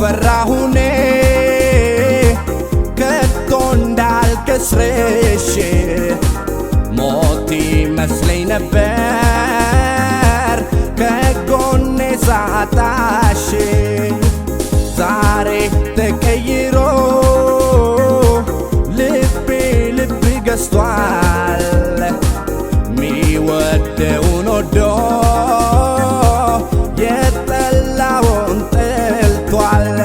ፈራሁኔ ከቶ እንዳልከስርሽ ሞት ይመስለኝ ነበር ከጎኔ ሳጣሽ ዛሬ ተቀይሮ ልብ ገዝቷል ሚወደውን ወዶ የጠላውን ጠልቷል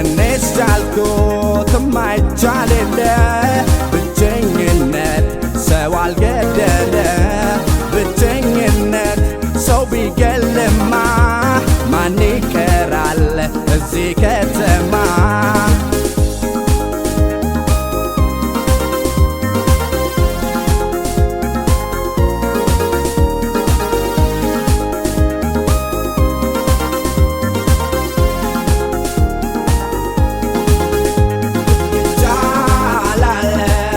እኔስ ቻልኩት ማይቻል የለ ብቸኝነት ሰው አልገደለ ብቸኝነት ሰው ቢገልማ ማን ይቀራል እዚህ ከተማ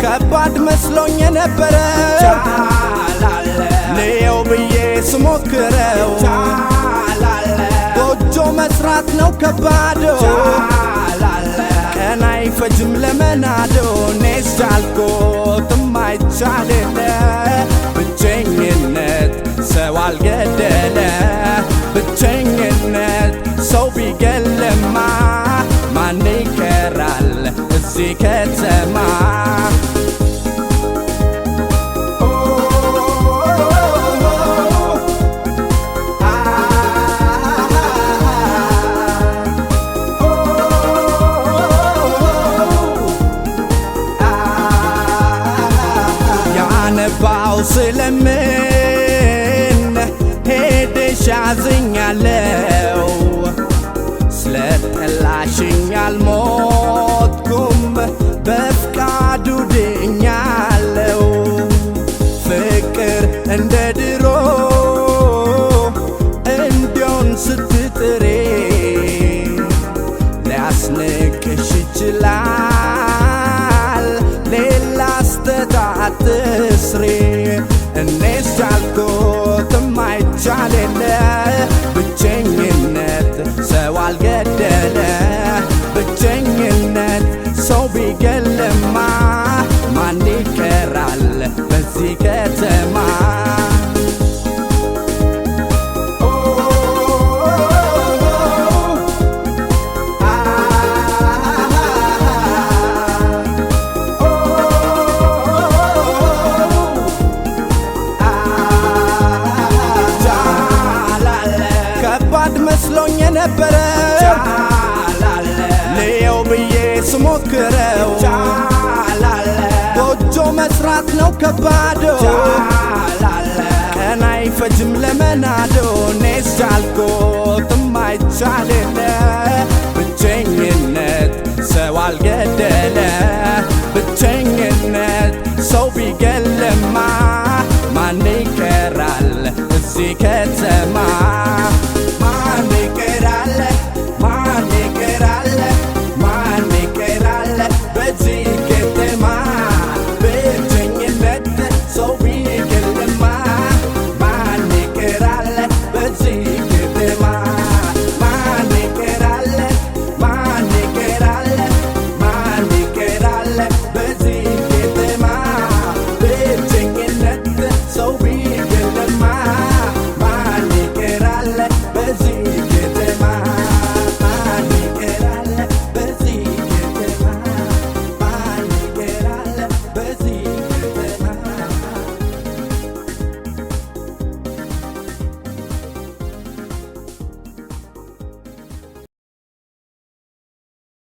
ከባድ መስሎኝ ነበረ ልየው ብዬ ስሞክረው ጎጆ መስራት ነው ከባዶ ቀን አይፈጅም ለመናዶ እኔስ ቻልኩት ማይቻል የለ ብቸኝነት ሰው አልገደለ ብቸኝነት ሰው ቢገልማ ማን ይቀራል እዚህ ከተማ ያነባው ስለምን ሄደሽ አዝኛለው ስለጠላሽኝ አልሞትኩም በፍቃዱ ድኛለው ፍቅር እንደ ድሮ እንዲሆን ስትጥሬ ሊያስንቅሽ ይችላል ሌላ ስተት አትስሪ እኔስ ቻልኩት ማይቻል የለ ብቸኝነት ሰው አልገደለ ብቸኝነት ሰው ቢገልማ ማን ይቀራል በዚህ ከተማ ከባድ መስሎኝ ነበረ ልየው ብዬ ስሞክረው ጎጆ መስራት ነው ከባዶ ቀን አይፈጅም ለመናዶ እኔስ ቻልኩት ማይቻል የለ ብቸኝነት ሰው አልገደለ ብቸኝነት ሰው ቢገልማ ማን ይቀራል እዚህ ከተማ